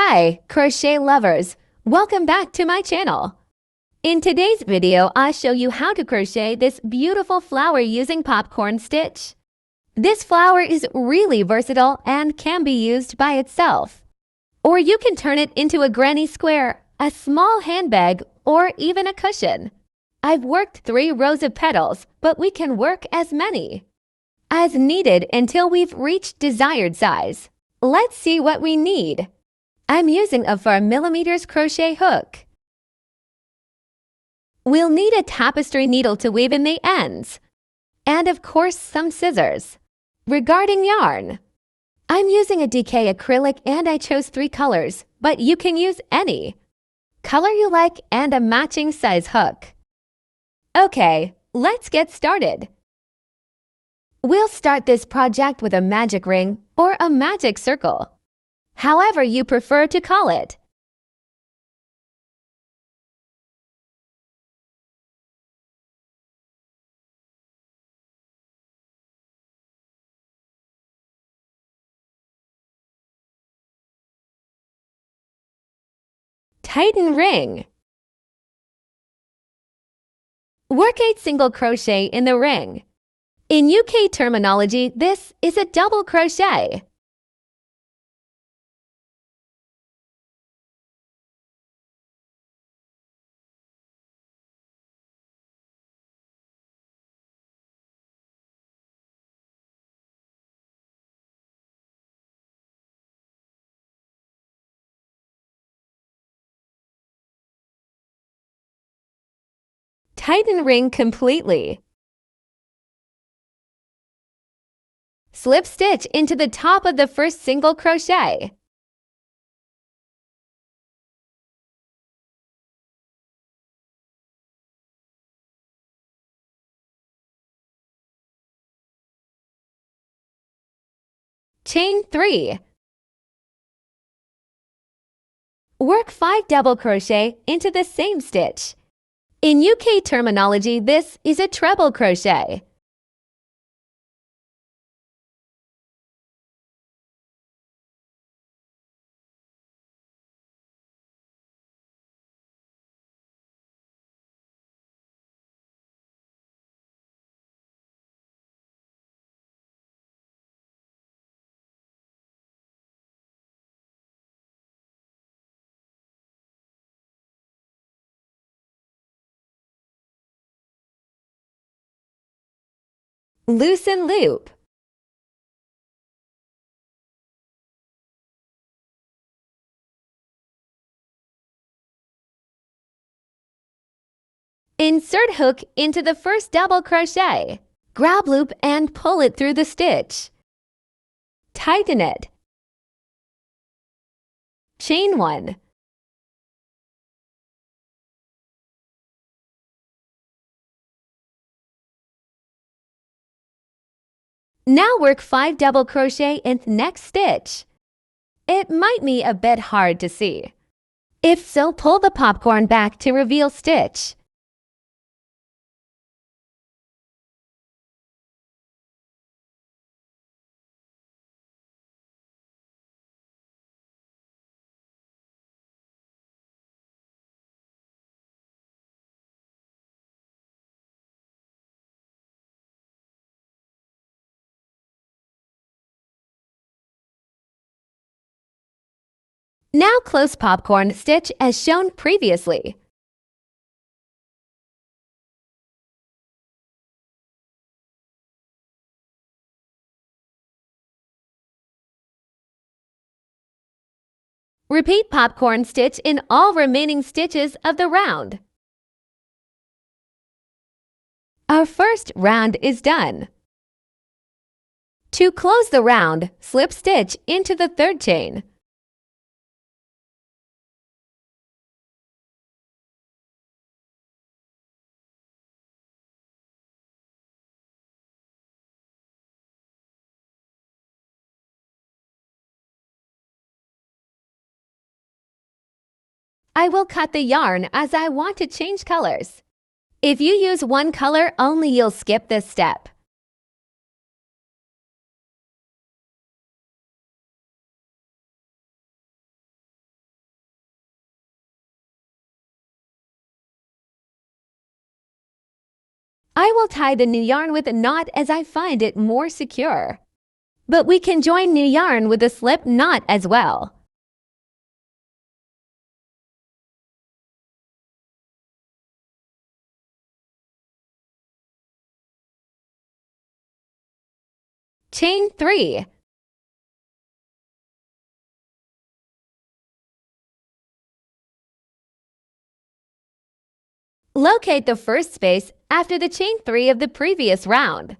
Hi, crochet lovers! Welcome back to my channel. In today's video, I'll show you how to crochet this beautiful flower using popcorn stitch. This flower is really versatile and can be used by itself. Or you can turn it into a granny square, a small handbag, or even a cushion. I've worked 3 rows of petals, but we can work as many as needed until we've reached desired size. Let's see what we need. I'm using a 4mm crochet hook. We'll need a tapestry needle to weave in the ends. And of course, some scissors. Regarding yarn, I'm using a DK acrylic and I chose 3 colors, but you can use any color you like and a matching size hook. Okay, let's get started. We'll start this project with a magic ring or a magic circle, however you prefer to call it. Tighten ring. Work 8 single crochet in the ring. In UK terminology, this is a double crochet. Tighten ring completely. Slip stitch into the top of the first single crochet. Chain 3. Work 5 double crochet into the same stitch. In UK terminology, this is a treble crochet. Loosen loop. Insert hook into the first double crochet. Grab loop and pull it through the stitch. Tighten it. Chain 1. Now work 5 double crochet in the next stitch. It might be a bit hard to see. If so, pull the popcorn back to reveal stitch. Now close popcorn stitch as shown previously. Repeat popcorn stitch in all remaining stitches of the round. Our first round is done. To close the round, slip stitch into the 3rd chain. I will cut the yarn as I want to change colors. If you use one color only, you'll skip this step. I will tie the new yarn with a knot as I find it more secure. But we can join new yarn with a slip knot as well. Chain 3. Locate the first space after the chain 3 of the previous round.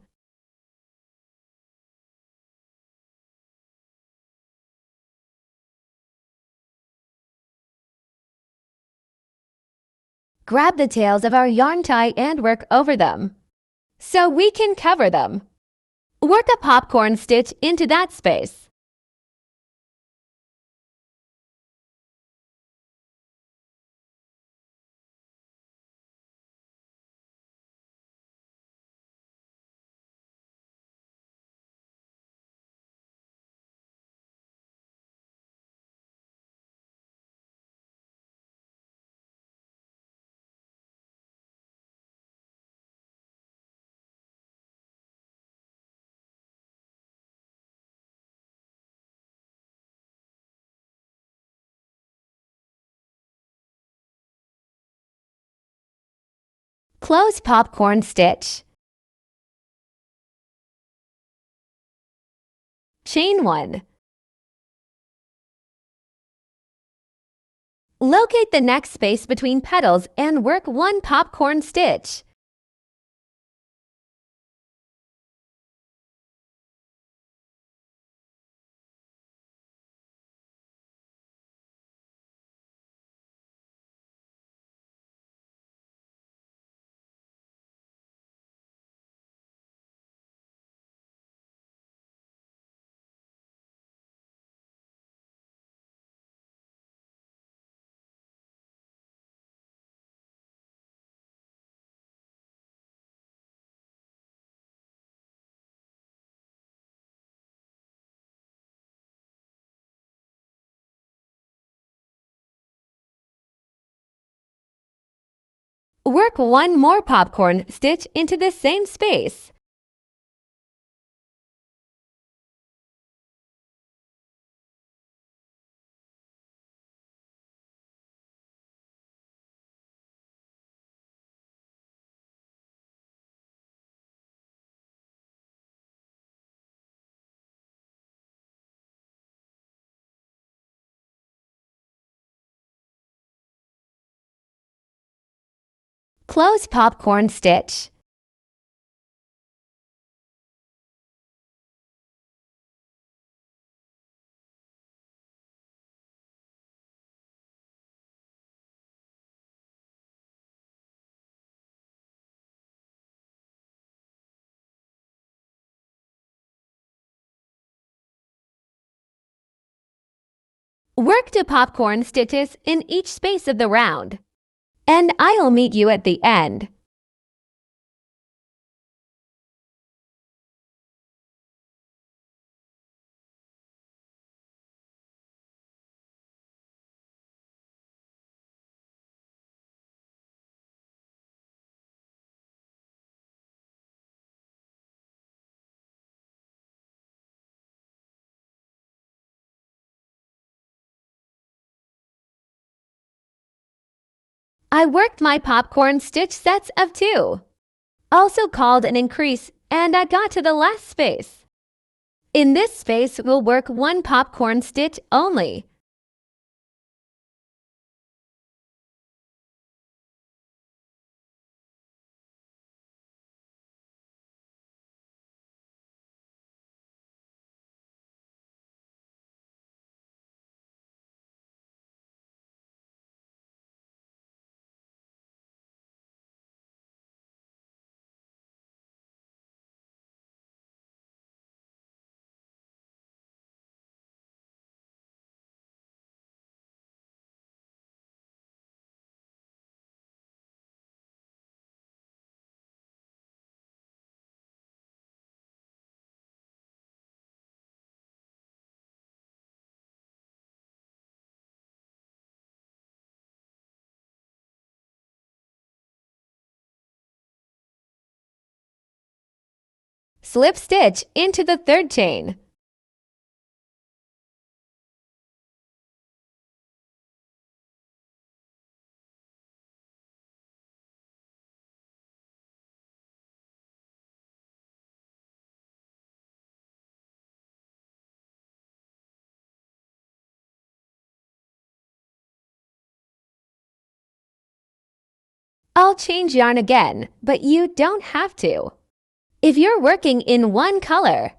Grab the tails of our yarn tie and work over them, so we can cover them. Work a popcorn stitch into that space. Close popcorn stitch. Chain 1. Locate the next space between petals and work 1 popcorn stitch. Work 1 more popcorn stitch into the same space. Close popcorn stitch. Work 2 popcorn stitches in each space of the round. And I'll meet you at the end. I worked my popcorn stitch sets of 2, also called an increase, and I got to the last space. In this space, we'll work 1 popcorn stitch only. Slip stitch into the third chain. I'll change yarn again, but you don't have to. If you're working in one color,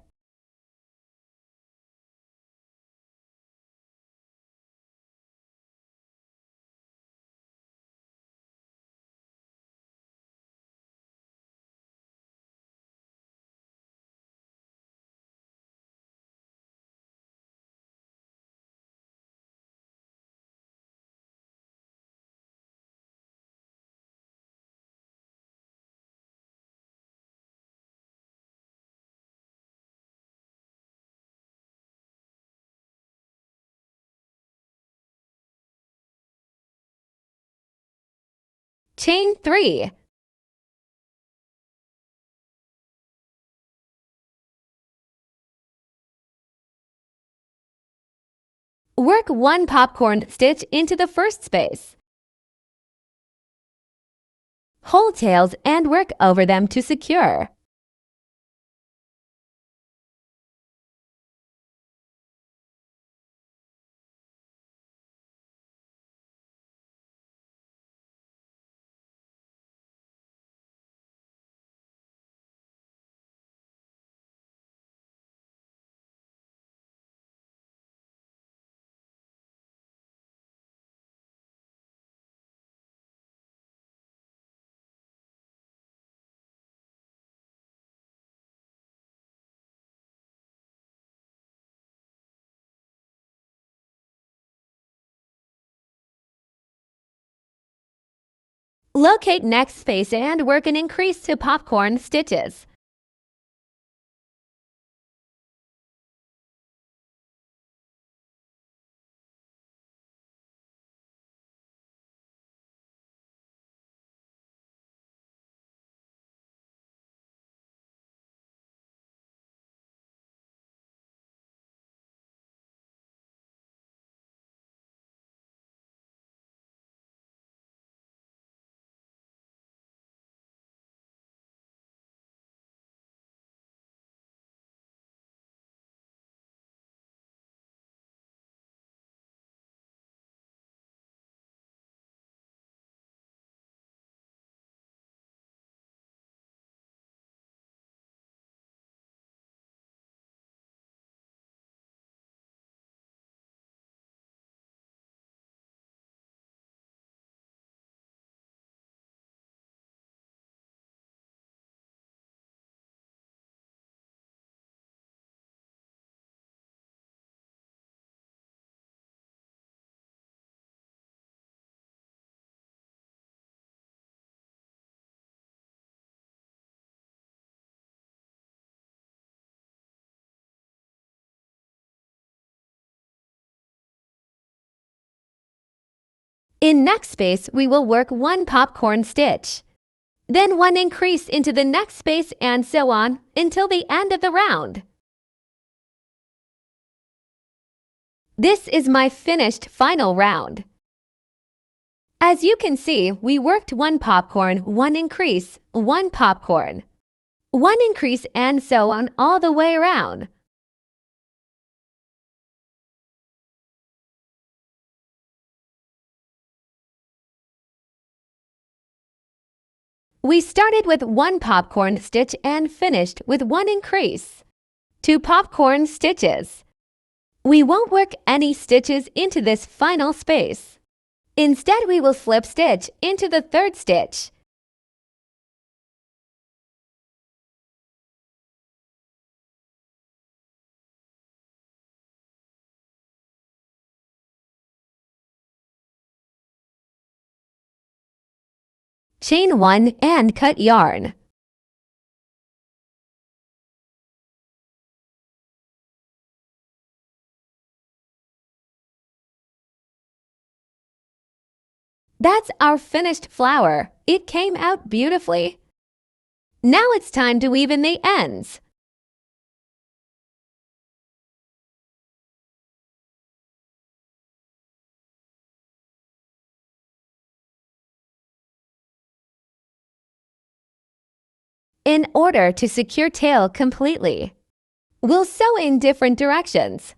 chain 3. Work one popcorn stitch into the first space. Hold tails and work over them to secure. Locate next space and work an increase to popcorn stitches. In next space, we will work one popcorn stitch. Then one increase into the next space and so on until the end of the round. This is my finished final round. As you can see, we worked one popcorn, one increase, one popcorn, one increase and so on all the way around. We started with one popcorn stitch and finished with one increase. 2 popcorn stitches. We won't work any stitches into this final space. Instead, we will slip stitch into the third stitch. Chain 1 and cut yarn. That's our finished flower. It came out beautifully. Now it's time to weave in the ends. in order to secure tail completely. We'll sew in different directions.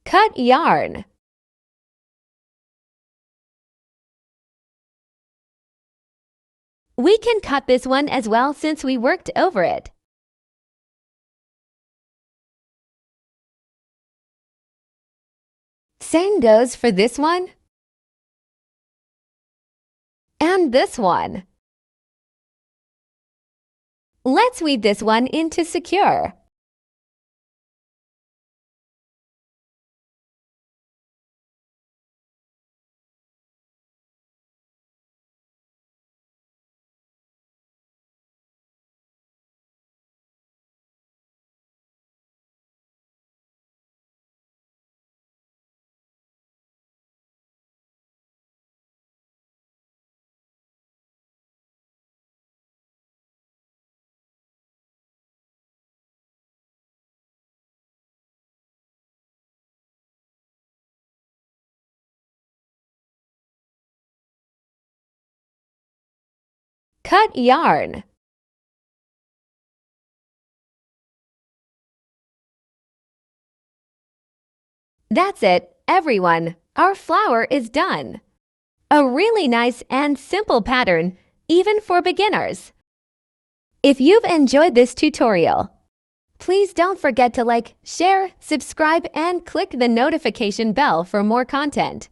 Cut yarn. We can cut this one as well since we worked over it. Same goes for this one and this one. Let's weave this one into secure. Cut yarn. That's it, everyone. Our flower is done. A really nice and simple pattern, even for beginners. If you've enjoyed this tutorial, please don't forget to like, share, subscribe, and click the notification bell for more content.